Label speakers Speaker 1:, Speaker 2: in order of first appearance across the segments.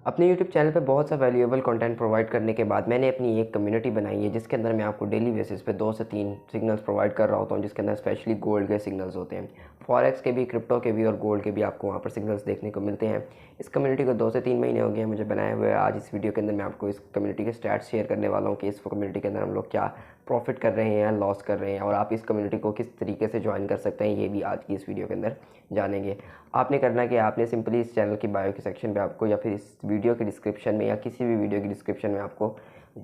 Speaker 1: अपने YouTube channel पे बहुत सा वैल्यूएबल कंटेंट प्रोवाइड करने के बाद मैंने अपनी एक कम्युनिटी बनाई है जिसके अंदर मैं आपको डेली बेसिस पे 2 से 3 सिग्नल्स प्रोवाइड कर रहा होता हूँ, जिसके अंदर स्पेशली गोल्ड के सिग्नल्स होते हैं। फॉरेक्स के भी, क्रिप्टो के भी और गोल्ड के भी आपको वहाँ पर सिग्नल्स देखने को मिलते हैं। इस कम्युनिटी को 2 से 3 महीने हो गए हैं मुझे बनाए हुए। आज इस वीडियो के अंदर मैं आपको इस कम्युनिटी के स्टैट्स शेयर करने वाला हूँ कि इस कम्युनिटी के अंदर हम लोग क्या प्रॉफिट कर रहे हैं, लॉस कर रहे हैं, और आप इस कम्युनिटी को किस तरीके से ज्वाइन कर सकते हैं, ये भी आज की इस वीडियो के अंदर जानेंगे। आपने करना है कि आपने सिंपली इस चैनल की बायो के सेक्शन पे आपको, या फिर इस वीडियो के डिस्क्रिप्शन में, या किसी भी वीडियो की डिस्क्रिप्शन में आपको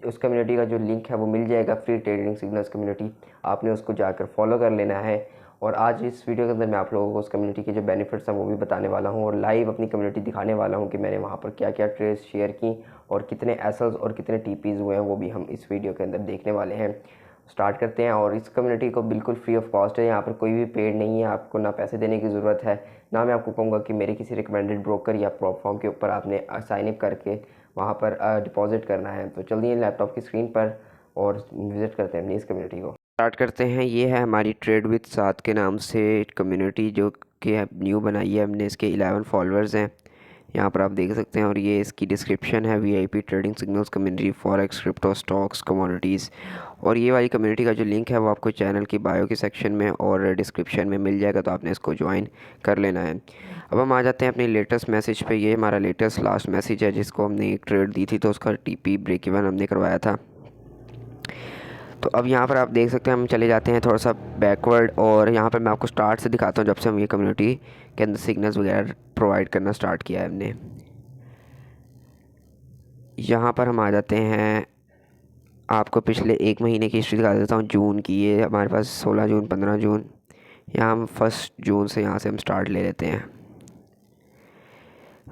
Speaker 1: उस कम्युनिटी का जो लिंक है वो मिल जाएगा, फ्री ट्रेडिंग सिग्नल्स कम्युनिटी। आपने उसको जाकर फॉलो कर लेना है। और आज इस वीडियो के अंदर मैं आप लोगों को उस कम्युनिटी के जो बेनिफिट्स हैं वो भी बताने वाला हूँ, और लाइव अपनी कम्युनिटी दिखाने वाला हूँ कि मैंने वहाँ पर क्या क्या ट्रेड्स शेयर की और कितने एसएल्स और कितने टीपीज़ हुए हैं, वो भी हम इस वीडियो के अंदर देखने वाले हैं। स्टार्ट करते हैं। और इस कम्युनिटी को बिल्कुल फ्री ऑफ कॉस्ट है, यहाँ पर कोई भी पेड नहीं है, आपको ना पैसे देने की ज़रूरत है, ना मैं आपको कहूँगा कि मेरे किसी रिकमेंडेड ब्रोकर या प्लेटफॉर्म के ऊपर आपने साइन अप करके वहाँ पर डिपॉजिट करना है। तो चलिए लैपटॉप की स्क्रीन पर और विज़िट करते हैं अपनी इस कम्युनिटी को। स्टार्ट करते हैं। ये है हमारी ट्रेड विद साथ के नाम से कम्युनिटी, जो कि न्यू बनाई है हमने। इसके 11 फॉलोअर्स हैं, यहाँ पर आप देख सकते हैं। और ये इसकी डिस्क्रिप्शन है, VIP trading signals community, forex, crypto, stocks, commodities. और ये वाली कम्युनिटी का जो लिंक है वो आपको चैनल की बायो के सेक्शन में और डिस्क्रिप्शन में मिल जाएगा, तो आपने इसको ज्वाइन कर लेना है। अब हम आ जाते हैं अपने लेटेस्ट मैसेज पे। ये हमारा लेटेस्ट लास्ट मैसेज है, जिसको हमने एक ट्रेड दी थी तो उसका टीपी ब्रेक इवन हमने करवाया था। तो अब यहाँ पर आप देख सकते हैं, हम चले जाते हैं थोड़ा सा बैकवर्ड, और यहाँ पर मैं आपको स्टार्ट से दिखाता हूँ जब से हम ये कम्युनिटी के अंदर सिग्नल्स वगैरह प्रोवाइड करना स्टार्ट किया है हमने। यहाँ पर हम आ जाते हैं, आपको पिछले 1 महीने की हिस्ट्री दिखा देता हूँ। जून की, ये हमारे पास 16 जून, 15 जून, यहाँ हम 1 जून से यहाँ से हम स्टार्ट ले लेते हैं।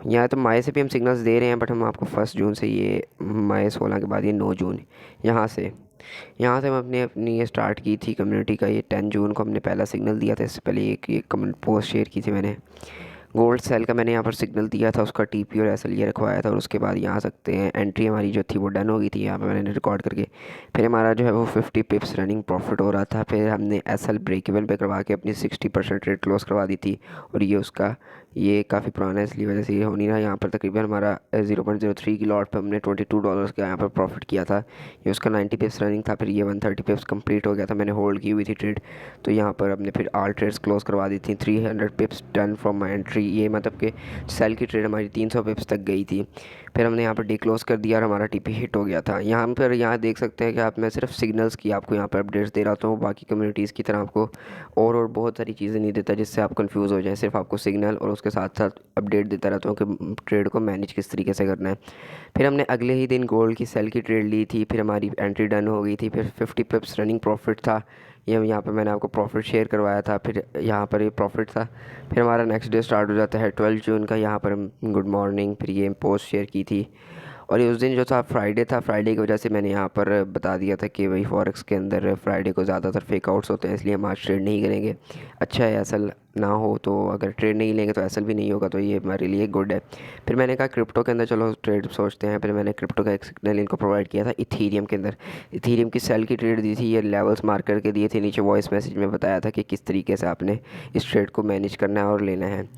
Speaker 1: यहाँ तो मई से भी हम सिग्नल्स दे रहे हैं, बट हम आपको 1 जून से, ये मई 16 के बाद ये 9 जून, यहाँ से हम अपनी ये स्टार्ट की थी कम्युनिटी का। ये 10 जून को हमने पहला सिग्नल दिया था। इससे पहले एक ये कमेंट पोस्ट शेयर की थी मैंने। गोल्ड सेल का मैंने यहाँ पर सिग्नल दिया था, उसका टीपी और एसएल ये रखवाया था। और उसके बाद यहाँ सकते हैं एंट्री हमारी जो थी वो डन हो गई थी, यहाँ पे मैंने रिकॉर्ड करके। फिर हमारा जो है वो 50 पिप्स रनिंग प्रॉफिट हो रहा था। फिर हमने एसएल ब्रेक इवन पे करवा के अपनी 60% रेट क्लोज करवा दी थी। और ये उसका, ये काफ़ी पुराना है इसलिए वजह से ये हो नहीं रहा। यहाँ पर तकरीबन हमारा 0.03 की लॉट पर हमने $22 का यहाँ पर प्रॉफिट किया था। ये उसका 90 पिप्स रनिंग था। फिर ये 130 पिप्स कंप्लीट हो गया था, मैंने होल्ड की हुई थी ट्रेड। तो यहाँ पर हमने फिर ऑल ट्रेड्स क्लोज करवा दी थी। 300 पिप्स डन फ्रॉम माई एंट्री। ये मतलब कि सेल की ट्रेड हमारी 300 पिप्स तक गई थी। फिर हमने यहाँ पर डे क्लोज कर दिया और हमारा टीपी हिट हो गया था। यहाँ पर यहाँ देख सकते हैं कि आप, मैं सिर्फ सिग्नल्स की आपको यहाँ पर अपडेट्स दे रहा हूँ, बाकी कम्युनिटीज़ की तरह आपको और बहुत सारी चीज़ें नहीं देता जिससे आप कंफ्यूज हो जाएं। सिर्फ आपको सिग्नल और उसके साथ साथ अपडेट देता रहता हूँ कि ट्रेड को मैनेज किस तरीके से करना है। फिर हमने अगले ही दिन गोल्ड की सेल की ट्रेड ली थी। फिर हमारी एंट्री डन हो गई थी। फिर 50 पिप्स रनिंग प्रॉफिट था। ये यहाँ पे मैंने आपको प्रॉफिट शेयर करवाया था। फिर यहाँ पर ये प्रॉफिट था। फिर हमारा नेक्स्ट डे स्टार्ट हो जाता है 12 जून का। यहाँ पर हम गुड मॉर्निंग, फिर ये पोस्ट शेयर की थी। और ये उस दिन जो था फ्राइडे था, फ्राइडे की वजह से मैंने यहाँ पर बता दिया था कि भाई फॉरेक्स के अंदर फ्राइडे को ज़्यादातर फेक आउट्स होते हैं, इसलिए हम आज ट्रेड नहीं करेंगे। अच्छा है एसल ना हो, तो अगर ट्रेड नहीं लेंगे तो एसल भी नहीं होगा, तो ये हमारे लिए गुड है। फिर मैंने कहा क्रिप्टो के अंदर चलो ट्रेड सोचते हैं। फिर मैंने क्रिप्टो का एक सिग्नल इनको प्रोवाइड किया था इथीरियम के अंदर। इथीरियम की सेल की ट्रेड दी थी, ये लेवल्स मार्क करके दिए थे। नीचे वॉइस मैसेज में बताया था कि किस तरीके से आपने इस ट्रेड को मैनेज करना है और लेना है।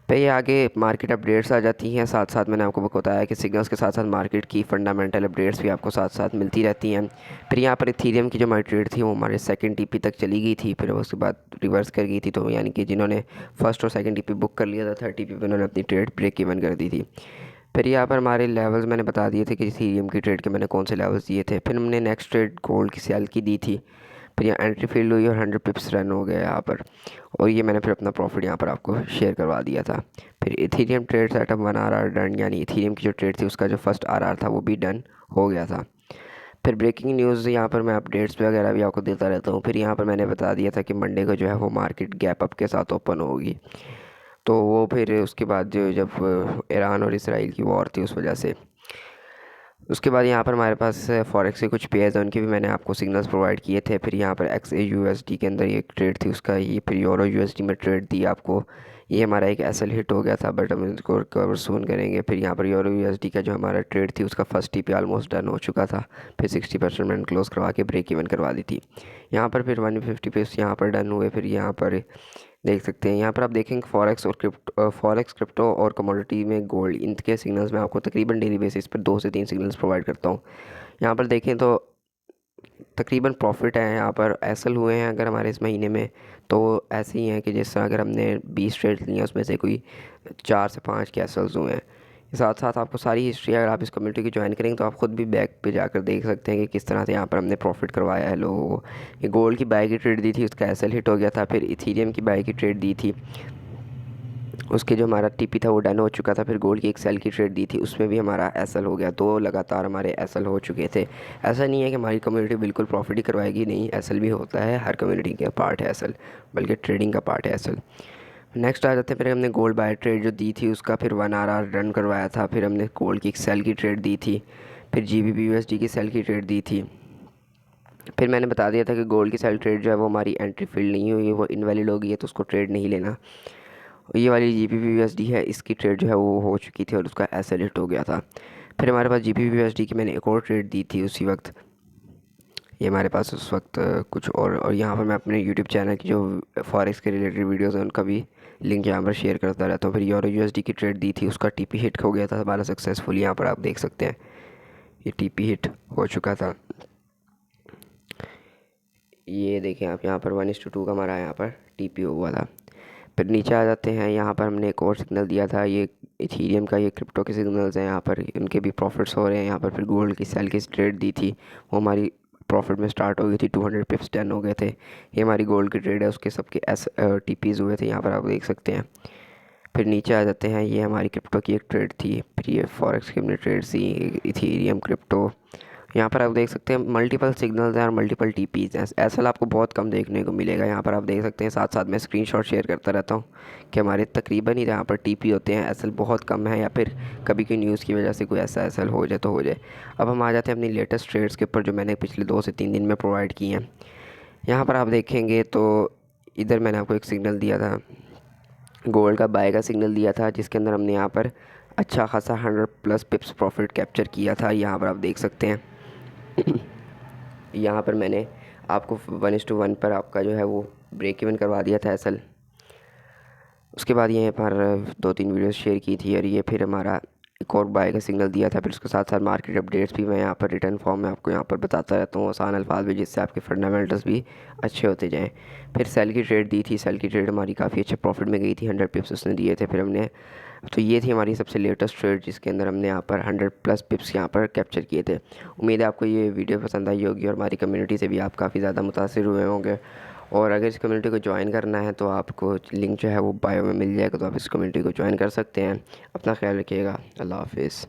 Speaker 1: पे ये आगे मार्केट अपडेट्स आ जाती हैं। साथ साथ मैंने आपको बताया कि सिग्नल्स के साथ साथ मार्केट की फंडामेंटल अपडेट्स भी आपको साथ साथ मिलती रहती हैं। फिर यहाँ पर इथीरियम की जो हमारी ट्रेड थी वो हमारे सेकंड टीपी तक चली गई थी, फिर उसके बाद रिवर्स कर गई थी। तो यानी कि जिन्होंने फर्स्ट और सेकंड टीपी बुक कर लिया था, थर्ड टीपी पे उन्होंने अपनी ट्रेड ब्रेक इवन कर दी थी। फिर यहाँ पर हमारे लेवल्स मैंने बता दिए थे कि इथीरियम की ट्रेड के मैंने कौन से लेवल्स दिए थे। फिर हमने नेक्स्ट ट्रेड गोल्ड की सेल की दी थी। फिर यहाँ एंट्री फील्ड हुई और 100 पिप्स रन हो गया यहाँ पर। और ये मैंने फिर अपना प्रॉफिट यहाँ पर आपको शेयर करवा दिया था। फिर ethereum trade setup 1 are done, यानी इथीरियम की जो ट्रेड थी उसका जो फर्स्ट आर था वो भी डन हो गया था। फिर ब्रेकिंग न्यूज़ यहाँ पर मैं अपडेट्स वगैरह भी आपको देता रहता हूँ। फिर यहाँ पर मैंने बता दिया था कि मंडे को जो है वो मार्केट गैप अप के साथ ओपन होगी। तो वो फिर उसके बाद जो जब ईरान और इसराइल की वॉर थी उस वजह से, उसके बाद यहाँ पर हमारे पास फॉरेक्स के कुछ पेयर्स हैं, उनके भी मैंने आपको सिग्नल्स प्रोवाइड किए थे। फिर यहाँ पर XAUSD के अंदर एक ट्रेड थी उसका, ये फिर यूरो USD में ट्रेड दी आपको। ये हमारा एक एसएल हिट हो गया था, बट हम इसको रिकवर सून करेंगे। फिर यहाँ पर यूरो USD का जो हमारा ट्रेड थी उसका फर्स्ट टीपी ऑलमोस्ट डन हो चुका था। फिर 60% मैंने क्लोज करवा के ब्रेक इवन करवा दी थी। यहाँ पर फिर 150 पिप्स यहाँ पर डन हुए। फिर यहाँ पर देख सकते हैं। यहाँ पर आप देखेंगे फॉरेक्स क्रिप्टो और कमोडिटी में गोल्ड, इनके सिग्नल्स मैं आपको तकरीबन डेली बेसिस पर 2 से 3 सिग्नल्स प्रोवाइड करता हूँ। यहाँ पर देखें तो तकरीबन प्रॉफिट है यहाँ पर एसल हुए हैं अगर हमारे इस महीने में, तो ऐसे ही हैं कि जिस तरह अगर हमने 20 ट्रेड लिए उसमें से कोई 4 से 5 के एसल्स हुए हैं। साथ साथ आपको सारी हिस्ट्री, अगर आप इस कम्युनिटी की ज्वाइन करेंगे तो आप ख़ुद भी बैक पे जाकर देख सकते हैं कि किस तरह से यहाँ पर हमने प्रॉफिट करवाया है लोगों को। ये गोल्ड की बाई की ट्रेड दी थी, उसका एसल हिट हो गया था। फिर इथीरियम की बाई की ट्रेड दी थी, उसके जो हमारा टीपी था वो डन हो चुका था। फिर गोल्ड की एक सेल की ट्रेड दी थी, उसमें भी हमारा एसल हो गया। 2 लगातार हमारे एसल हो चुके थे। ऐसा नहीं है कि हमारी कम्युनिटी बिल्कुल प्रॉफिट ही करवाएगी, नहीं, एसल भी होता है, हर कम्युनिटी का पार्ट है एसल, बल्कि ट्रेडिंग का पार्ट है एसल। नेक्स्ट आ जाते हैं, फिर हमने गोल्ड बाय ट्रेड जो दी थी उसका फिर 1 आर रन करवाया था। फिर हमने गोल्ड की एक सेल की ट्रेड दी थी, फिर GBP USD की सेल की ट्रेड दी थी। फिर मैंने बता दिया था कि गोल्ड की सेल ट्रेड जो है वो हमारी एंट्री फील्ड नहीं हुई, वो इनवैलिड हो गई है, तो उसको ट्रेड नहीं लेना। ये वाली GBP USD है, इसकी ट्रेड जो है वो हो चुकी थी और उसका एसल हिट हो गया था। फिर हमारे पास GBP USD की मैंने एक और ट्रेड दी थी उसी वक्त। ये हमारे पास उस वक्त कुछ और यहाँ पर मैं अपने YouTube चैनल की जो फॉरेक्स के रिलेटेड वीडियोज़ हैं उनका भी लिंक यहाँ पर शेयर करता रहता हूँ। फिर यूरो USD की ट्रेड दी थी, उसका TP हिट हो गया था हमारा सक्सेसफुल। यहाँ पर आप देख सकते हैं ये TP हिट हो चुका था। ये देखें आप, यहाँ पर 1:2 का हमारा यहाँ पर TP हुआ था। फिर नीचे आ जाते हैं, यहाँ पर हमने एक और सिग्नल दिया था, ये इथीरियम का, ये क्रिप्टो के सिग्नल्स हैं, यहाँ पर उनके भी प्रॉफिट्स हो रहे हैं। यहाँ पर फिर गोल्ड की सेल की ट्रेड दी थी, वो हमारी प्रॉफिट में स्टार्ट हो गई थी, 200 पिप्स 10 हो गए थे। ये हमारी गोल्ड की ट्रेड है, उसके सबके TPs हुए थे, यहाँ पर आप देख सकते हैं। फिर नीचे आ जाते हैं, ये हमारी क्रिप्टो की एक ट्रेड थी। फिर ये फॉरेक्स की हमने ट्रेड थी, इथीरियम क्रिप्टो। यहाँ पर आप देख सकते हैं मल्टीपल सिग्नल्स हैं और मल्टीपल TPs हैं। एसल आपको बहुत कम देखने को मिलेगा। यहाँ पर आप देख सकते हैं, साथ साथ मैं स्क्रीनशॉट शेयर करता रहता हूँ कि हमारे तकरीबन ही यहाँ पर TP होते हैं, एसल बहुत कम है, या फिर कभी कोई न्यूज़ की वजह से कोई ऐसा एसल हो जाए तो हो जाए। अब हम आ जाते हैं अपनी लेटेस्ट ट्रेड्स के ऊपर जो मैंने पिछले 2 से 3 दिन में प्रोवाइड की हैं। यहाँ पर आप देखेंगे तो इधर मैंने आपको एक सिग्नल दिया था, गोल्ड का बाय का सिग्नल दिया था, जिसके अंदर हमने यहाँ पर अच्छा खासा 100+ पिप्स प्रॉफिट कैप्चर किया था। यहाँ पर आप देख सकते हैं यहाँ पर मैंने आपको 1:1 पर आपका जो है वो ब्रेक इवन करवा दिया था एसल। उसके बाद यहाँ पर 2-3 वीडियोस शेयर की थी, और ये फिर हमारा एक और बाय का सिग्नल दिया था। फिर उसके साथ साथ मार्केट अपडेट्स भी मैं यहाँ पर रिटर्न फॉर्म में आपको यहाँ पर बताता रहता हूँ आसान अल्फाज में, जिससे आपके फंडामेंटल्स भी अच्छे होते जाएँ। फिर सेल की ट्रेड दी थी, सेल की ट्रेड हमारी काफ़ी अच्छे प्रॉफिट में गई थी, 100 पिप्स उसने दिए थे। फिर हमने, तो ये थी हमारी सबसे लेटेस्ट ट्रेड जिसके अंदर हमने यहाँ पर 100+ पिप्स यहाँ पर कैप्चर किए थे। उम्मीद है आपको ये वीडियो पसंद आई होगी और हमारी कम्युनिटी से भी आप काफ़ी ज़्यादा मुतासिर हुए होंगे। और अगर इस कम्युनिटी को ज्वाइन करना है तो आपको लिंक जो है वो बायो में मिल जाएगा, तो आप इस कम्युनिटी को ज्वाइन कर सकते हैं। अपना ख्याल रखिएगा। अल्लाह हाफिज़।